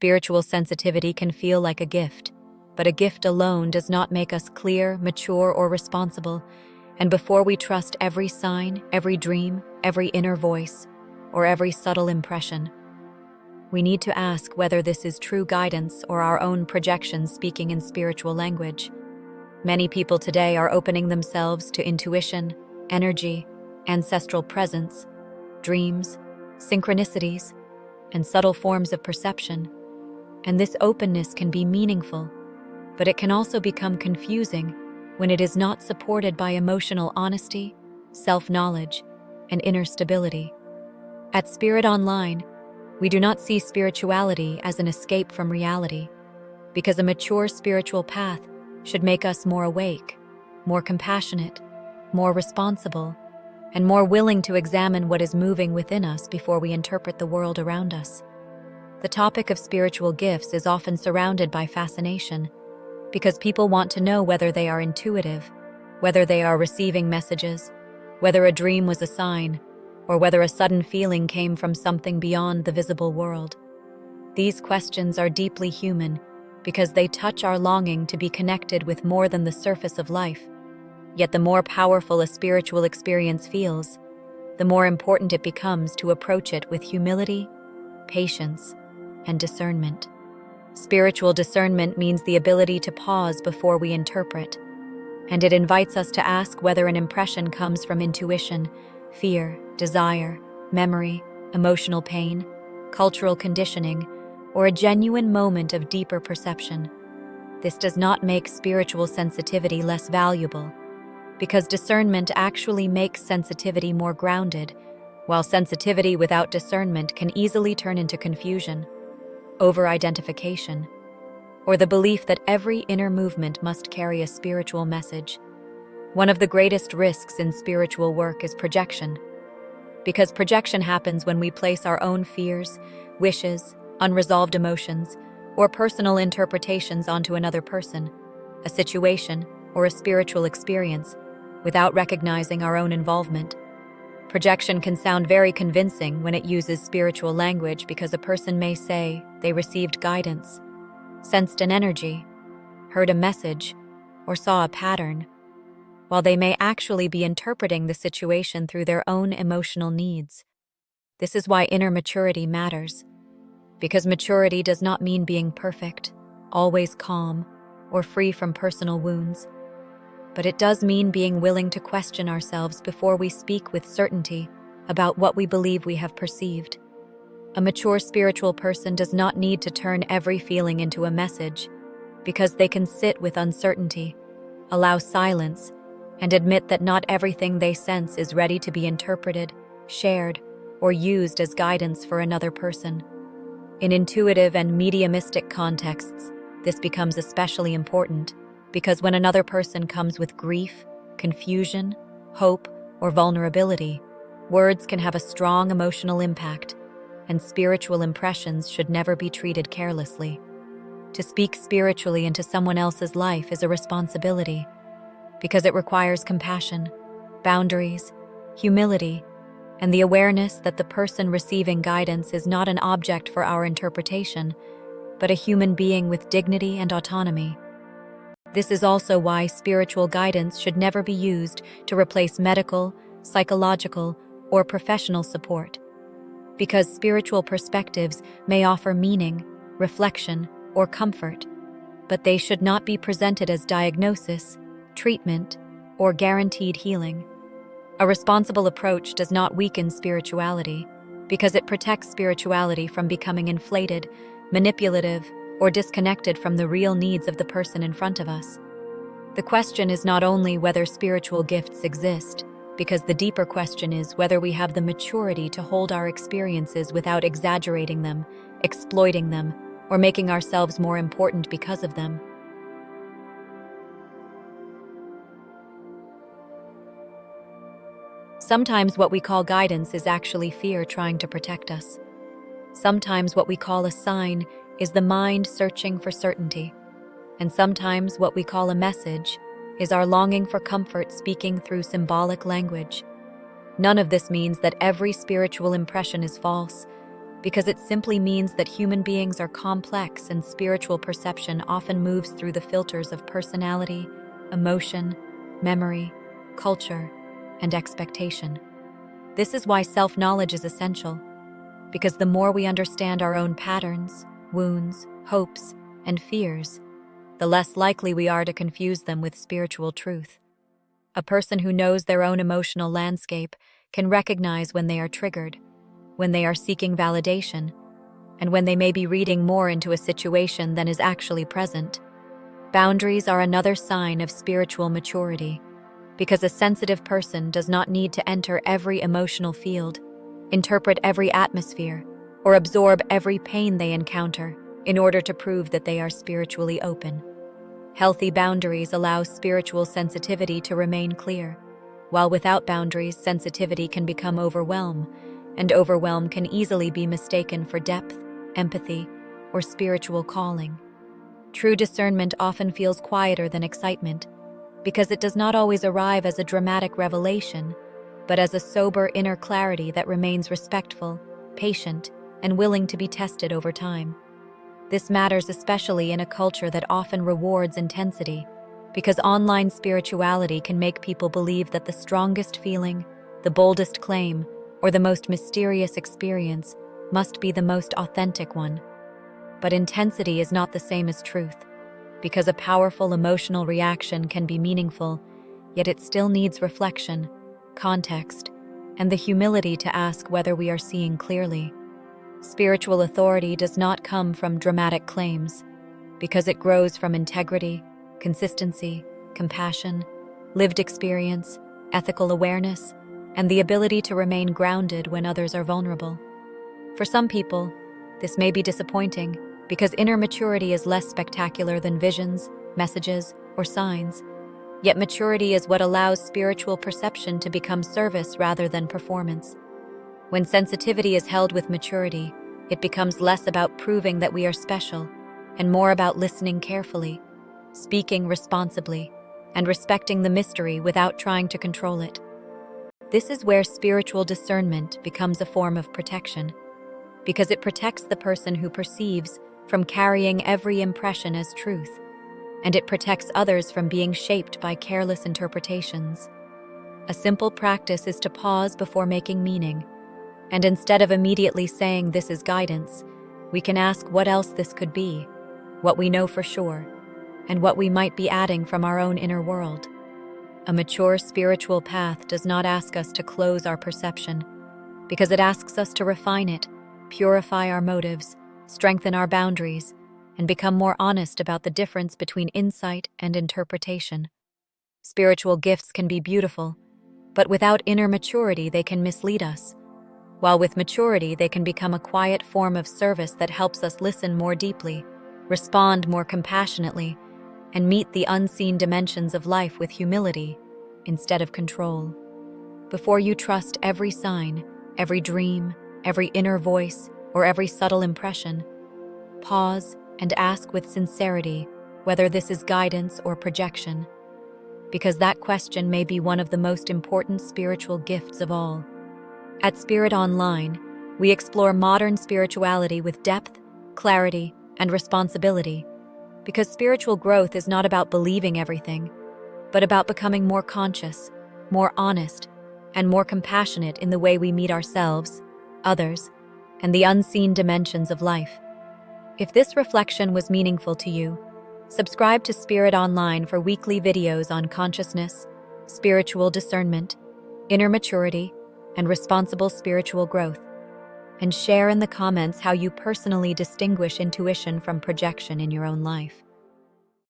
Spiritual sensitivity can feel like a gift, but a gift alone does not make us clear, mature, or responsible. And before we trust every sign, every dream, every inner voice, or every subtle impression, we need to ask whether this is true guidance or our own projections speaking in spiritual language. Many people today are opening themselves to intuition, energy, ancestral presence, dreams, synchronicities, and subtle forms of perception. And this openness can be meaningful, but it can also become confusing when it is not supported by emotional honesty, self-knowledge, and inner stability. At Spirit Online, we do not see spirituality as an escape from reality, because a mature spiritual path should make us more awake, more compassionate, more responsible, and more willing to examine what is moving within us before we interpret the world around us. The topic of spiritual gifts is often surrounded by fascination, because people want to know whether they are intuitive, whether they are receiving messages, whether a dream was a sign, or whether a sudden feeling came from something beyond the visible world. These questions are deeply human because they touch our longing to be connected with more than the surface of life. Yet the more powerful a spiritual experience feels, the more important it becomes to approach it with humility, patience, and discernment. Spiritual discernment means the ability to pause before we interpret, and it invites us to ask whether an impression comes from intuition, fear, desire, memory, emotional pain, cultural conditioning, or a genuine moment of deeper perception. This does not make spiritual sensitivity less valuable, because discernment actually makes sensitivity more grounded, while sensitivity without discernment can easily turn into confusion, over-identification, or the belief that every inner movement must carry a spiritual message. One of the greatest risks in spiritual work is projection, because projection happens when we place our own fears, wishes, unresolved emotions, or personal interpretations onto another person, a situation, or a spiritual experience, without recognizing our own involvement. Projection can sound very convincing when it uses spiritual language because a person may say they received guidance, sensed an energy, heard a message, or saw a pattern, while they may actually be interpreting the situation through their own emotional needs. This is why inner maturity matters, because maturity does not mean being perfect, always calm, or free from personal wounds, but it does mean being willing to question ourselves before we speak with certainty about what we believe we have perceived. A mature spiritual person does not need to turn every feeling into a message, because they can sit with uncertainty, allow silence, and admit that not everything they sense is ready to be interpreted, shared, or used as guidance for another person. In intuitive and mediumistic contexts, this becomes especially important, because when another person comes with grief, confusion, hope, or vulnerability, words can have a strong emotional impact, and spiritual impressions should never be treated carelessly. To speak spiritually into someone else's life is a responsibility, because it requires compassion, boundaries, humility, and the awareness that the person receiving guidance is not an object for our interpretation, but a human being with dignity and autonomy. This is also why spiritual guidance should never be used to replace medical, psychological, or professional support, because spiritual perspectives may offer meaning, reflection, or comfort, but they should not be presented as diagnosis, treatment, or guaranteed healing. A responsible approach does not weaken spirituality, because it protects spirituality from becoming inflated, manipulative, or disconnected from the real needs of the person in front of us. The question is not only whether spiritual gifts exist, because the deeper question is whether we have the maturity to hold our experiences without exaggerating them, exploiting them, or making ourselves more important because of them. Sometimes what we call guidance is actually fear trying to protect us. Sometimes what we call a sign is the mind searching for certainty. And sometimes what we call a message is our longing for comfort speaking through symbolic language. None of this means that every spiritual impression is false, because it simply means that human beings are complex and spiritual perception often moves through the filters of personality, emotion, memory, culture, and expectation. This is why self-knowledge is essential, because the more we understand our own patterns, wounds, hopes, and fears, the less likely we are to confuse them with spiritual truth. A person who knows their own emotional landscape can recognize when they are triggered, when they are seeking validation, and when they may be reading more into a situation than is actually present. Boundaries are another sign of spiritual maturity, because a sensitive person does not need to enter every emotional field, interpret every atmosphere, or absorb every pain they encounter in order to prove that they are spiritually open. Healthy boundaries allow spiritual sensitivity to remain clear, while without boundaries, sensitivity can become overwhelm, and overwhelm can easily be mistaken for depth, empathy, or spiritual calling. True discernment often feels quieter than excitement, because it does not always arrive as a dramatic revelation, but as a sober inner clarity that remains respectful, patient, and willing to be tested over time. This matters especially in a culture that often rewards intensity, because online spirituality can make people believe that the strongest feeling, the boldest claim, or the most mysterious experience must be the most authentic one. But intensity is not the same as truth, because a powerful emotional reaction can be meaningful, yet it still needs reflection, context, and the humility to ask whether we are seeing clearly. Spiritual authority does not come from dramatic claims, because it grows from integrity, consistency, compassion, lived experience, ethical awareness, and the ability to remain grounded when others are vulnerable. For some people, this may be disappointing, because inner maturity is less spectacular than visions, messages, or signs. Yet maturity is what allows spiritual perception to become service rather than performance. When sensitivity is held with maturity, it becomes less about proving that we are special and more about listening carefully, speaking responsibly, and respecting the mystery without trying to control it. This is where spiritual discernment becomes a form of protection, because it protects the person who perceives from carrying every impression as truth, and it protects others from being shaped by careless interpretations. A simple practice is to pause before making meaning, and instead of immediately saying this is guidance, we can ask what else this could be, what we know for sure, and what we might be adding from our own inner world. A mature spiritual path does not ask us to close our perception, because it asks us to refine it, purify our motives, strengthen our boundaries, and become more honest about the difference between insight and interpretation. Spiritual gifts can be beautiful, but without inner maturity they can mislead us, while with maturity they can become a quiet form of service that helps us listen more deeply, respond more compassionately, and meet the unseen dimensions of life with humility instead of control. Before you trust every sign, every dream, every inner voice, or every subtle impression, pause and ask with sincerity whether this is guidance or projection, because that question may be one of the most important spiritual gifts of all. At Spirit Online, we explore modern spirituality with depth, clarity, and responsibility, because spiritual growth is not about believing everything, but about becoming more conscious, more honest, and more compassionate in the way we meet ourselves, others, and the unseen dimensions of life. If this reflection was meaningful to you, subscribe to Spirit Online for weekly videos on consciousness, spiritual discernment, inner maturity, and responsible spiritual growth, and share in the comments how you personally distinguish intuition from projection in your own life.